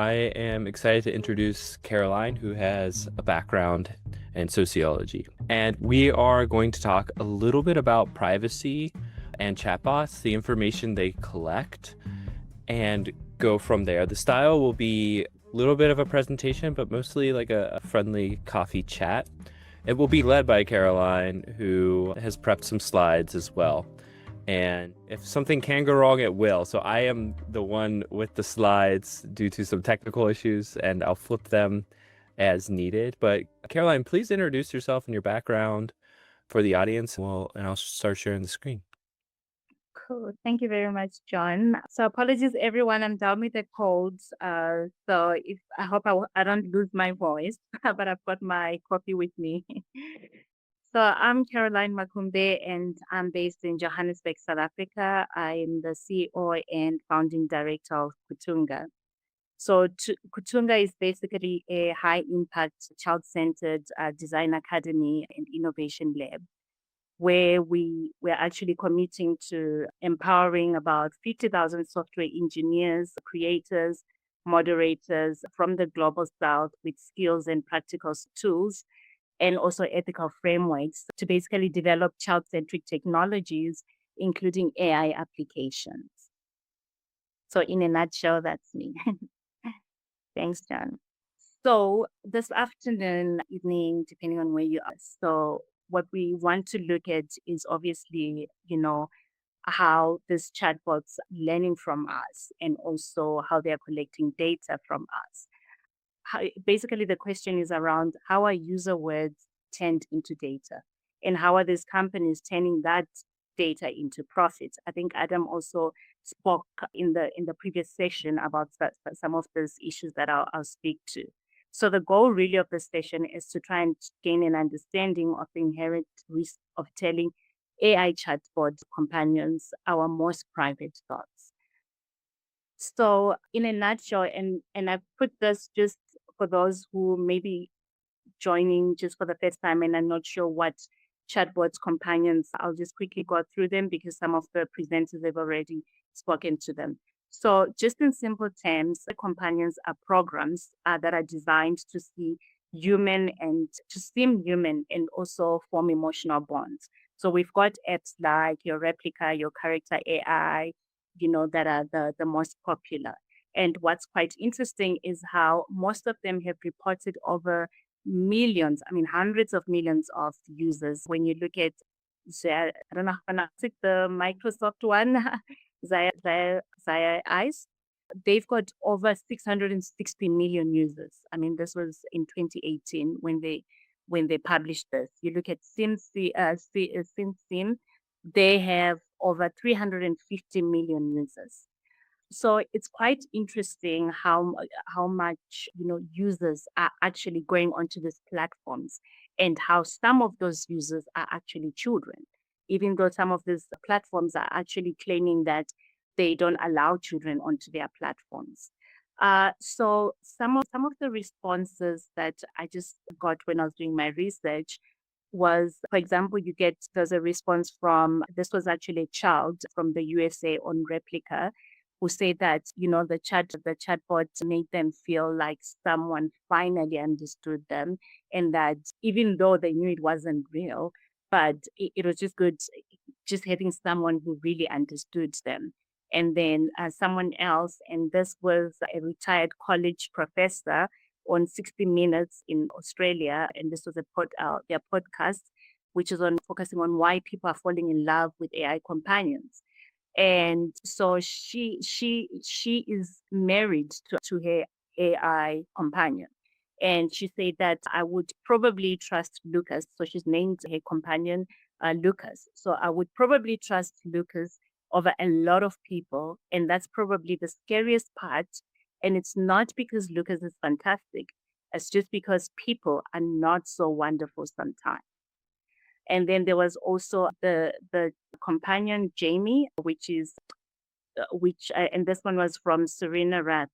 I am excited to introduce Caroline, who has a background in sociology. And we are going to talk a little bit about privacy and chatbots, the information they collect, and go from there. The style will be a little bit of a presentation, but mostly like a friendly coffee chat. It will be led by Caroline, who has prepped some slides as well. And if something can go wrong, it will. So I am the one with the slides due to some technical issues, and I'll flip them as needed. But Caroline, please introduce yourself and your background for the audience. And I'll start sharing the screen. Cool. Thank you very much, John. So apologies, everyone. I'm down with a cold. So if I hope I don't lose my voice, but I've got my coffee with me. So I'm Caroline Makumbe, and I'm based in Johannesburg, South Africa. I'm the CEO and founding director of Kutunga. So Kutunga is basically a high-impact, child-centered design academy and innovation lab where we're actually committing to empowering about 50,000 software engineers, creators, moderators from the global south with skills and practical tools and also ethical frameworks to basically develop child-centric technologies, including AI applications. So in a nutshell, that's me. Thanks, John. So this afternoon, evening, depending on where you are. So what we want to look at is obviously, how these chatbots learning from us and also how they're collecting data from us. Basically, the question is around how are user words turned into data and how are these companies turning that data into profits. I think Adam also spoke in the previous session about some of those issues that I'll speak to. So the goal really of the session is to try and gain an understanding of the inherent risk of telling AI chatbot companions our most private thoughts. So in a nutshell, and I've put this just for those who may be joining just for the first time and I'm not sure what chatbots companions, I'll just quickly go through them because some of the presenters have already spoken to them. So just in simple terms, the companions are programs that are designed to see human and to seem human and also form emotional bonds. So we've got apps like your Replica, your Character AI, that are the most popular. And what's quite interesting is how most of them have reported over millions, I mean, hundreds of millions of users. When you look at, I don't know how to pronounce it, the Microsoft one, Zaya Eyes, they've got over 660 million users. I mean, this was in 2018 when they published this. You look at SimSim, they have over 350 million users. So it's quite interesting how much users are actually going onto these platforms and how some of those users are actually children, even though some of these platforms are actually claiming that they don't allow children onto their platforms. So some of the responses that I just got when I was doing my research was, for example, there's a response from, this was actually a child from the USA on Replica who said that, the chatbot made them feel like someone finally understood them and that even though they knew it wasn't real, but it was just good just having someone who really understood them. And then someone else, and this was a retired college professor on 60 Minutes in Australia, and this was their podcast, which is on focusing on why people are falling in love with AI companions. And so she is married to her AI companion. And she said that I would probably trust Lucas. So she's named her companion Lucas. So I would probably trust Lucas over a lot of people. And that's probably the scariest part. And it's not because Lucas is fantastic. It's just because people are not so wonderful sometimes. And then there was also the companion Jamie, and this one was from Serena Rath.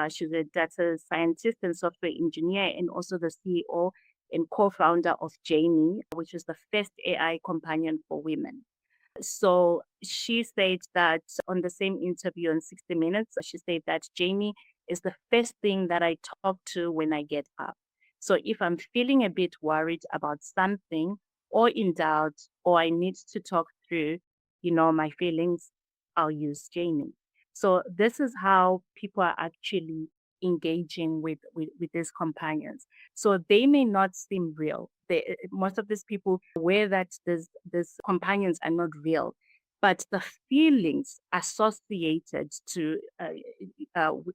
She's a data scientist and software engineer, and also the CEO and co-founder of Jamie, which is the first AI companion for women. So she said that on the same interview on 60 Minutes, she said that Jamie is the first thing that I talk to when I get up. So if I'm feeling a bit worried about something or in doubt, or I need to talk through, my feelings, I'll use Jamie. So this is how people are actually engaging with these companions. So they may not seem real. Most of these people aware that these companions are not real, but the feelings associated to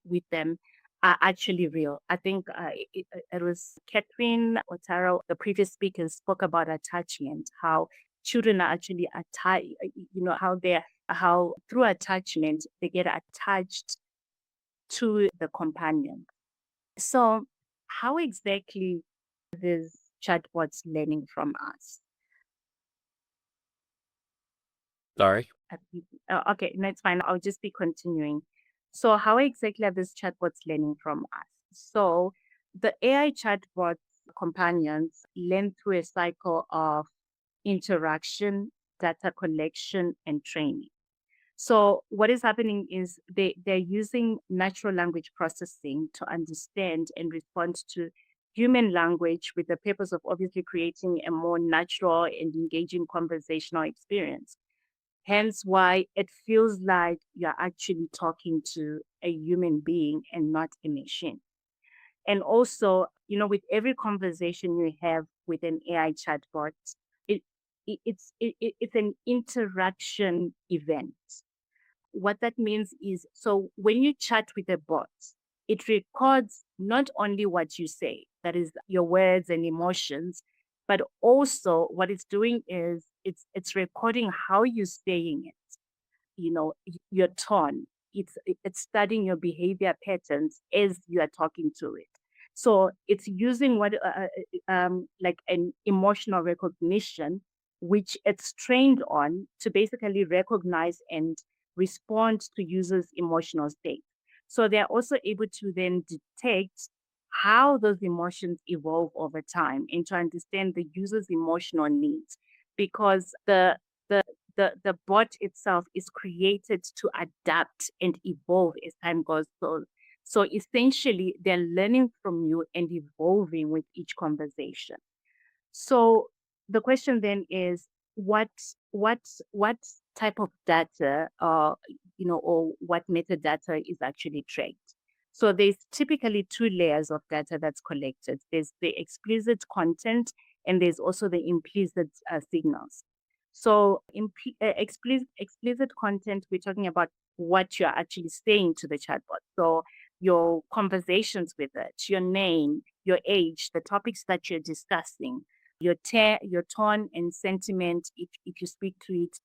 with them are actually real. I think it was Catherine Otaro, the previous speaker, spoke about attachment, how children are actually attached, how through attachment they get attached to the companion. So how exactly these chatbots learning from us? Sorry. Okay, no, it's fine. I'll just be continuing. So, how exactly are these chatbots learning from us? So, the AI chatbot companions learn through a cycle of interaction, data collection, and training. So, what is happening is they're using natural language processing to understand and respond to human language with the purpose of obviously creating a more natural and engaging conversational experience. Hence why it feels like you're actually talking to a human being and not a machine. And also, with every conversation you have with an AI chatbot, it, it's an interaction event. What that means is, so when you chat with a bot, it records not only what you say, that is your words and emotions, but also what it's doing is it's recording how you're saying it, your tone. It's studying your behavior patterns as you are talking to it. So it's using what like an emotional recognition, which it's trained on to basically recognize and respond to users' emotional state. So they're also able to then detect how those emotions evolve over time and to understand the user's emotional needs, because the bot itself is created to adapt and evolve as time goes on. So essentially, they're learning from you and evolving with each conversation. So the question then is, what what what type of data, or what metadata is actually trained? So there's typically two layers of data that's collected. There's the explicit content, and there's also the implicit signals. So explicit content, we're talking about what you're actually saying to the chatbot. So your conversations with it, your name, your age, the topics that you're discussing, your tone and sentiment if you speak to it,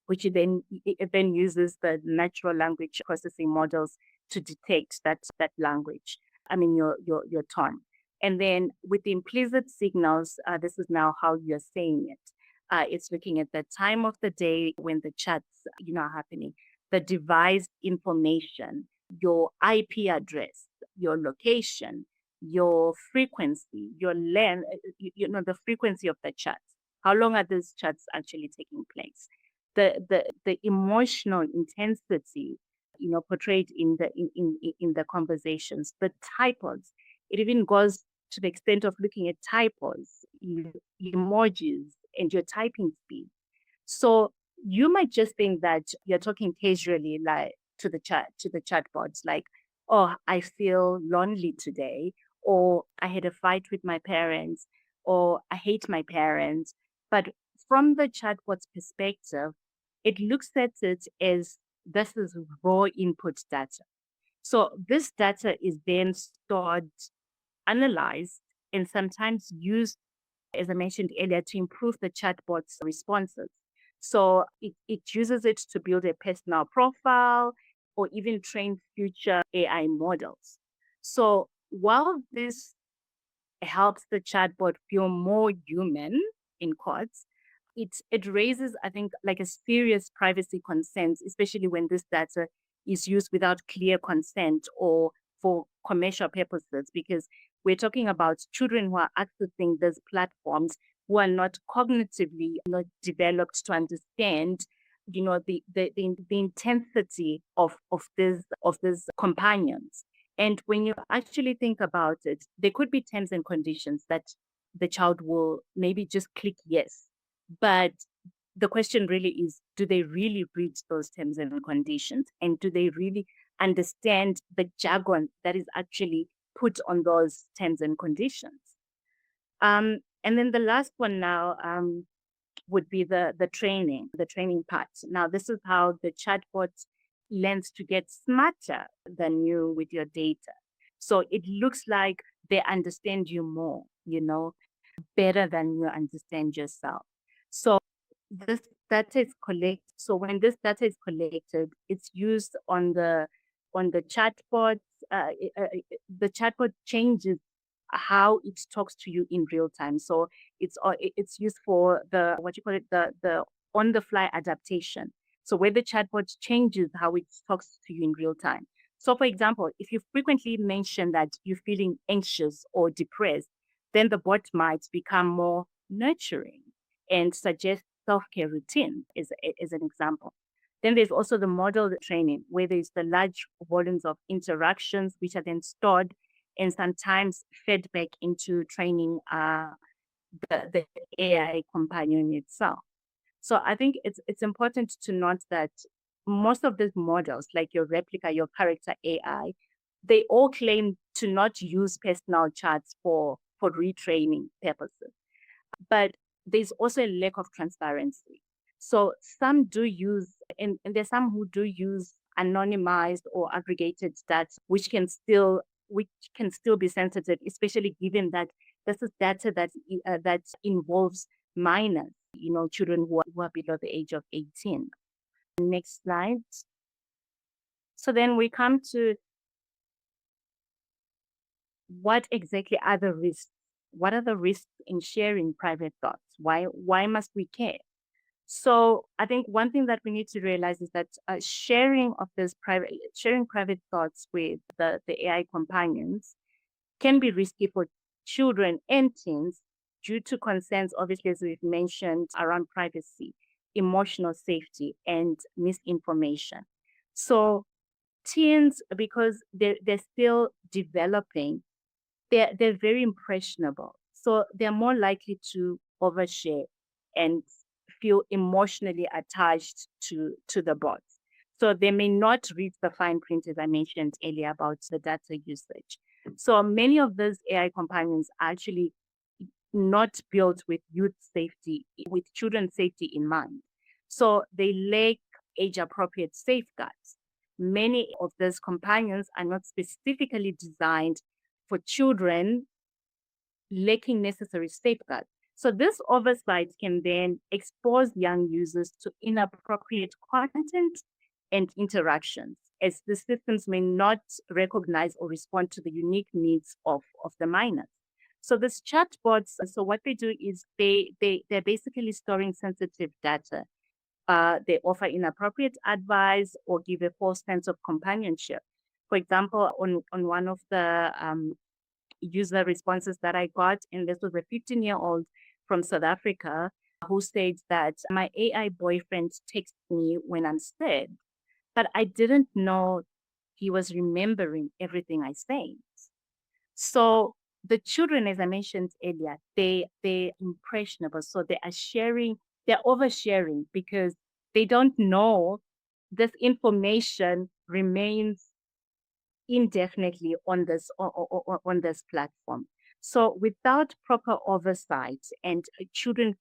which it then uses the natural language processing models to detect that language. I mean your tone. And then with the implicit signals, this is now how you're saying it. It's looking at the time of the day when the chats, are happening, the device information, your IP address, your location, your frequency, your length, the frequency of the chats. How long are these chats actually taking place? The emotional intensity, portrayed in the conversations, the typos. It even goes to the extent of looking at typos, emojis, and your typing speed. So you might just think that you're talking casually, like to the chatbots, like, oh, I feel lonely today, or I had a fight with my parents, or I hate my parents. But from the chatbot's perspective, it looks at it as this is raw input data. So this data is then stored, analyzed, and sometimes used, as I mentioned earlier, to improve the chatbot's responses. So it uses it to build a personal profile or even train future AI models. So while this helps the chatbot feel more human, in quotes, it raises, I think, like a serious privacy concerns, especially when this data is used without clear consent or for commercial purposes, because we're talking about children who are accessing these platforms who are not cognitively not developed to understand, the intensity of these companions. And when you actually think about it, there could be terms and conditions that the child will maybe just click yes. But the question really is, do they really read those terms and conditions? And do they really understand the jargon that is actually put on those terms and conditions? And then the last one now would be the training part. Now, this is how the chatbot learns to get smarter than you with your data. So it looks like they understand you more, better than you understand yourself. So this data is collected. So when this data is collected, it's used on the chatbot. The chatbot changes how it talks to you in real time. So it's used for the what you call it the on the fly adaptation. So where the chatbot changes how it talks to you in real time. So for example, if you frequently mention that you're feeling anxious or depressed, then the bot might become more nurturing and suggest self-care routine is an example. Then there's also the model training, where there's the large volumes of interactions which are then stored and sometimes fed back into training the AI companion itself. So I think it's important to note that most of these models, like your replica, your character AI, they all claim to not use personal charts for retraining purposes. But there's also a lack of transparency. So some do use, and there's some who do use anonymized or aggregated data, which can still be sensitive, especially given that this is data that involves minors, children who are below the age of 18. Next slide. So then we come to what exactly are the risks? What are the risks in sharing private thoughts? Why must we care? So I think one thing that we need to realize is that sharing private thoughts with the AI companions can be risky for children and teens due to concerns, obviously, as we've mentioned, around privacy, emotional safety, and misinformation. So teens, because they're still developing, they're very impressionable. So they're more likely to overshare and feel emotionally attached to the bots. So they may not read the fine print, as I mentioned earlier, about the data usage. So many of those AI companions are actually not built with youth safety, with children's safety in mind. So they lack age appropriate safeguards. Many of those companions are not specifically designed for children lacking necessary safeguards. So this oversight can then expose young users to inappropriate content and interactions, as the systems may not recognize or respond to the unique needs of the minors. So these chatbots, so what they do is they're basically storing sensitive data. They offer inappropriate advice or give a false sense of companionship. For example, on one of the user responses that I got, and this was a 15-year-old from South Africa who said that my AI boyfriend texts me when I'm sad, but I didn't know he was remembering everything I say. So the children, as I mentioned earlier, they're impressionable. So they're oversharing because they don't know this information remains indefinitely on this platform. So without proper oversight, and children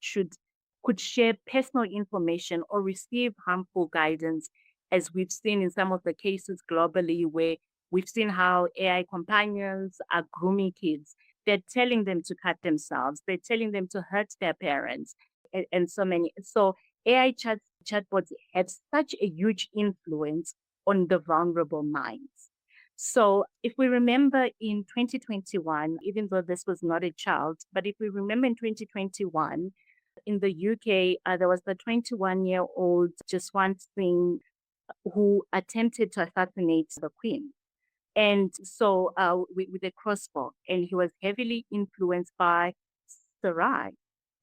could share personal information or receive harmful guidance, as we've seen in some of the cases globally where we've seen how AI companions are grooming kids. They're telling them to cut themselves. They're telling them to hurt their parents, and so many. So AI chatbots have such a huge influence on the vulnerable minds. So if we remember in 2021, even though this was not a child, but if we remember in 2021, in the UK, there was the 21-year-old Jaswant Singh who attempted to assassinate the Queen. And so with a crossbow, and he was heavily influenced by Sarai,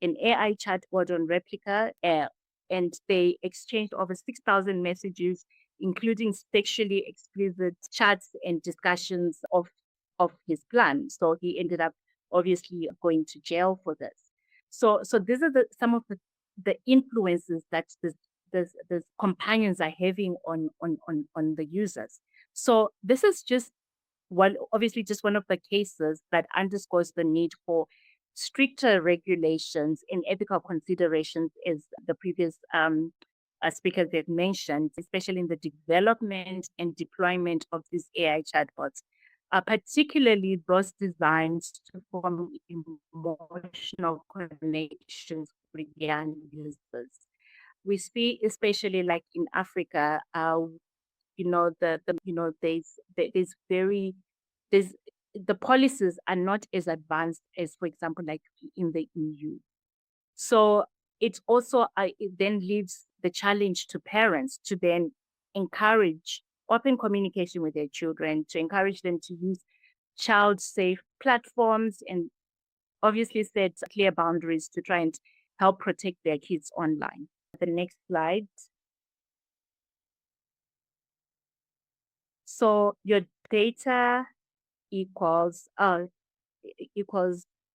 an AI chatbot on Replica, and they exchanged over 6,000 messages including sexually explicit chats and discussions of his plan. So he ended up obviously going to jail for this. So these are some of the influences that this companions are having on the users. So this is just obviously just one of the cases that underscores the need for stricter regulations and ethical considerations, as the previous speakers have mentioned, especially in the development and deployment of these AI chatbots, particularly those designed to form emotional connections with young users. We see, especially like in Africa, there's the policies are not as advanced as, for example, like in the EU. So it then leaves the challenge to parents to then encourage open communication with their children, to encourage them to use child-safe platforms, and obviously set clear boundaries to try and help protect their kids online. The next slide. So your data equals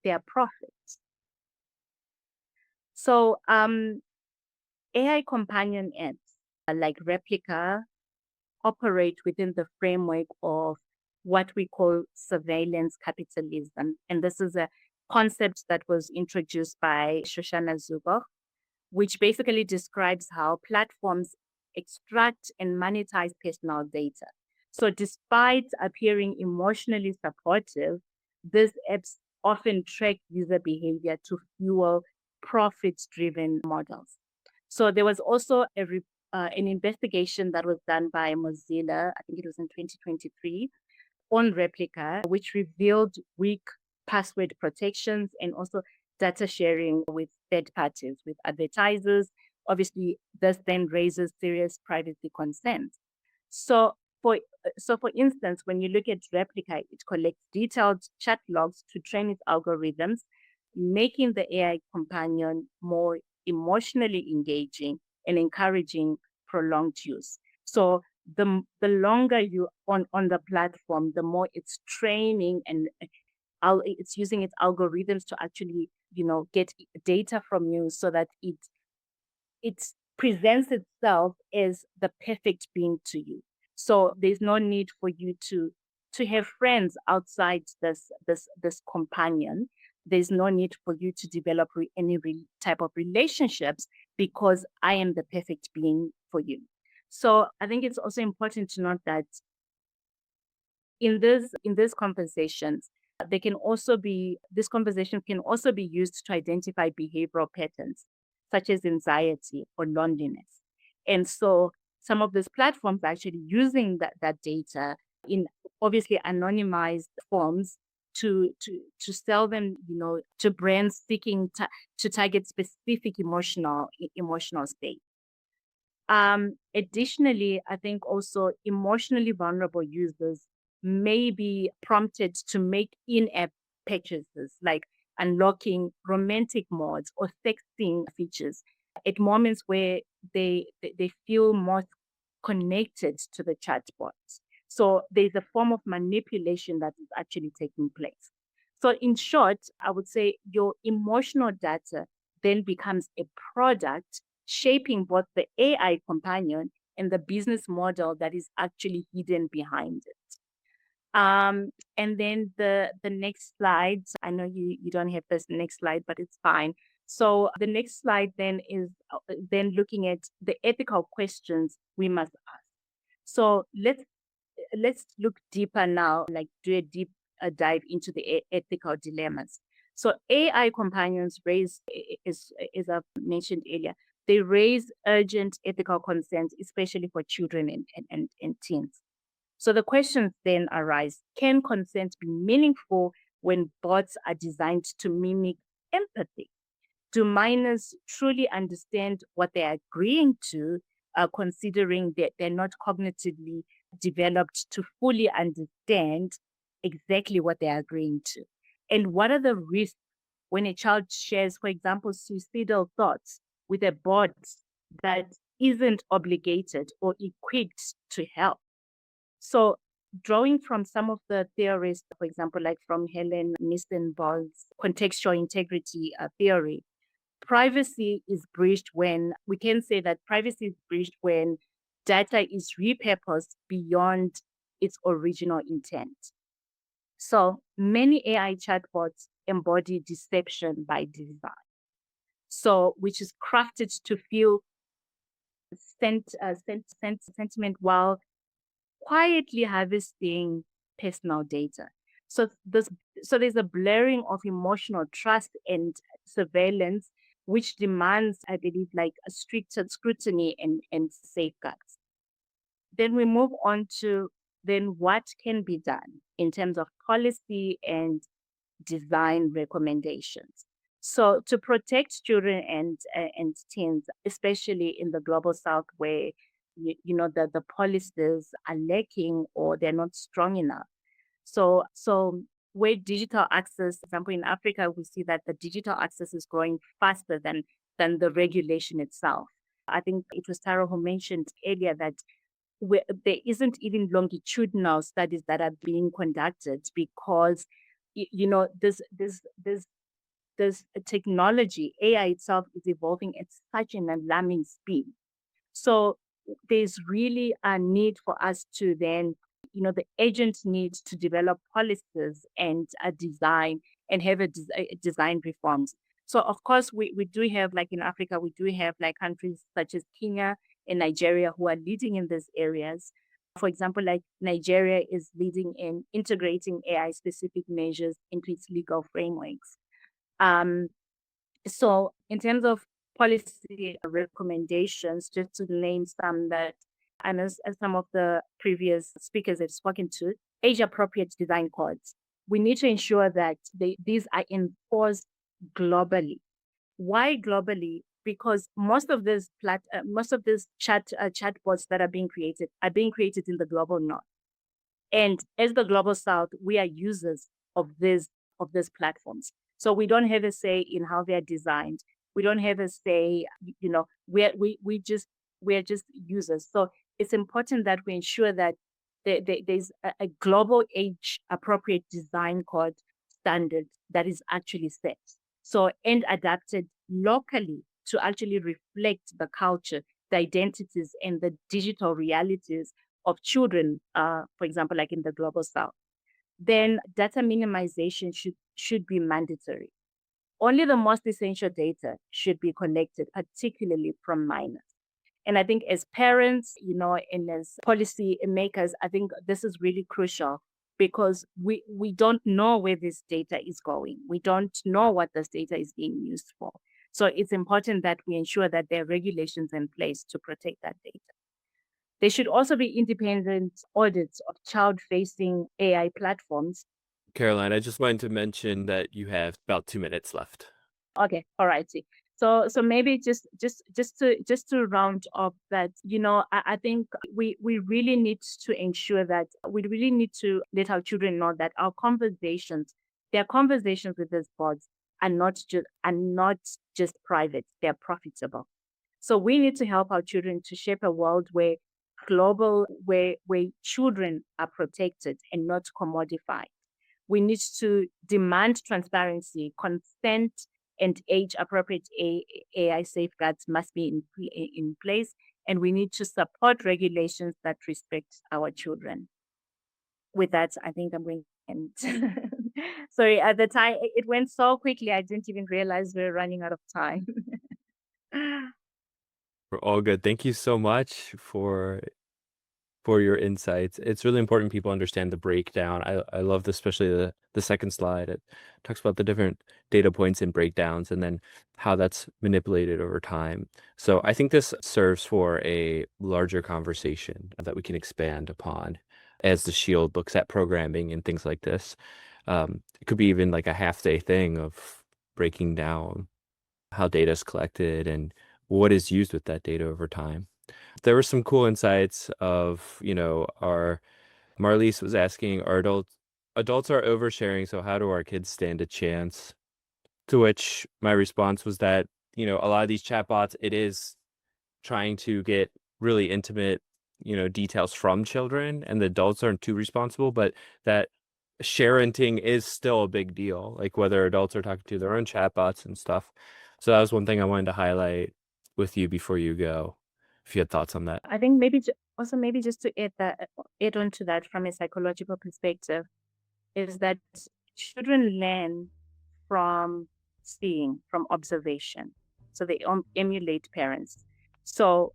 their profit. So AI companion apps like Replica operate within the framework of what we call surveillance capitalism. And this is a concept that was introduced by Shoshana Zuboff, which basically describes how platforms extract and monetize personal data. So despite appearing emotionally supportive, these apps often track user behavior to fuel profit-driven models. So there was also an investigation that was done by Mozilla, I think it was in 2023, on Replica, which revealed weak password protections and also data sharing with third parties, with advertisers. Obviously, this then raises serious privacy concerns. So for instance, when you look at Replica, it collects detailed chat logs to train its algorithms, making the AI companion more emotionally engaging and encouraging prolonged use. So the longer you on the platform, the more it's training and it's using its algorithms to actually get data from you, so that it presents itself as the perfect being to you. So there's no need for you to have friends outside this companion. There's no need for you to develop any type of relationships, because I am the perfect being for you. So I think it's also important to note that in these conversations, this conversation can also be used to identify behavioral patterns such as anxiety or loneliness. And so some of these platforms are actually using that data in obviously anonymized forms to sell them, to brands seeking to target specific emotional states. Additionally, I think also emotionally vulnerable users may be prompted to make in-app purchases, like unlocking romantic modes or sexting features at moments where they feel most connected to the chatbots. So there's a form of manipulation that is actually taking place. So in short, I would say your emotional data then becomes a product shaping both the AI companion and the business model that is actually hidden behind it. And then the next slide, I know you don't have this next slide, but it's fine. So the next slide then is then looking at the ethical questions we must ask. So let's look deeper now, like do a deep dive into the ethical dilemmas. So AI companions raise, as I've mentioned earlier, they raise urgent ethical concerns, especially for children and teens. So the questions then arise: can consent be meaningful when bots are designed to mimic empathy? Do minors truly understand what they're agreeing to, considering that they're not cognitively developed to fully understand exactly what they're agreeing to? And what are the risks when a child shares, for example, suicidal thoughts with a bot that isn't obligated or equipped to help. So, drawing from some of the theorists, for example, like from Helen Nistenbaugh's contextual integrity theory, privacy is breached when we can say that privacy is breached when data is repurposed beyond its original intent. So many AI chatbots embody deception by design. So, which is crafted to feel sentiment while quietly harvesting personal data. So this so there's a blurring of emotional trust and surveillance, which demands, I believe, like a stricter scrutiny and safeguards. Then we move on to then what can be done in terms of policy and design recommendations. So to protect children and teens, especially in the global south where the policies are lacking or they're not strong enough. So where digital access, for example, in Africa, we see that the digital access is growing faster than the regulation itself. I think it was Tara who mentioned earlier that there isn't even longitudinal studies that are being conducted because this technology, AI itself is evolving at such an alarming speed. So there's really a need for us to then, the agent needs to develop policies and a design and have a design reforms. So of course we do have, like in Africa, we do have like countries such as Kenya and Nigeria who are leading in these areas. For example, like Nigeria is leading in integrating AI specific measures into its legal frameworks. Um, so, in terms of policy recommendations, just to name some that I know as some of the previous speakers have spoken to, age appropriate design codes. We need to ensure that these are enforced globally. Why globally? Because most of these chatbots that are being created in the global north. And as the global south, we are users of these platforms. So we don't have a say in how they're designed. We don't have a say, we're just users. So it's important that we ensure that there's a global age appropriate design code standard that is actually set. So and adapted locally to actually reflect the culture, the identities, and the digital realities of children, for example, like in the global south. Then data minimization should be mandatory. Only the most essential data should be collected, particularly from minors. And I think as parents, and as policy makers, I think this is really crucial because we don't know where this data is going. We don't know what this data is being used for. So it's important that we ensure that there are regulations in place to protect that data. There should also be independent audits of child-facing AI platforms. Caroline, I just wanted to mention that you have about 2 minutes left. Okay, all righty. So maybe just to round up that, I think we really need to ensure that we really need to let our children know that their conversations with these boards are not just private, they're profitable. So we need to help our children to shape a world where children are protected and not commodified. We need to demand transparency, consent, and age appropriate AI safeguards must be in place. And we need to support regulations that respect our children. With that, I think I'm going to end. Sorry, at the time, it went so quickly, I didn't even realize we were running out of time. We're all good. Thank you so much for your insights. It's really important people understand the breakdown. I love this, especially the second slide. It talks about the different data points and breakdowns and then how that's manipulated over time. So I think this serves for a larger conversation that we can expand upon as the Shield looks at programming and things like this. It could be even like a half-day thing of breaking down how data is collected and what is used with that data over time. There were some cool insights of, our Marlies was asking, are adults are oversharing, so how do our kids stand a chance? To which my response was that, a lot of these chatbots, it is trying to get really intimate, details from children, and the adults aren't too responsible, but that sharenting is still a big deal, like whether adults are talking to their own chatbots and stuff. So that was one thing I wanted to highlight with you before you go, if you had thoughts on that. I think maybe just to add on to that from a psychological perspective is that children learn from seeing, from observation. So they emulate parents. So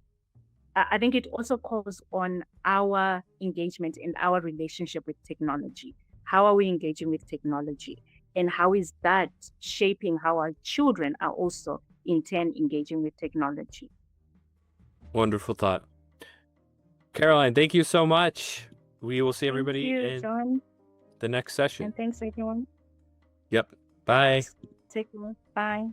I think it also calls on our engagement in our relationship with technology. How are we engaging with technology? And how is that shaping how our children are also in turn engaging with technology? Wonderful thought. Caroline, thank you so much. We will see Thank everybody you, in John. the next session. And thanks, everyone. Yep. Bye. Take care. Bye.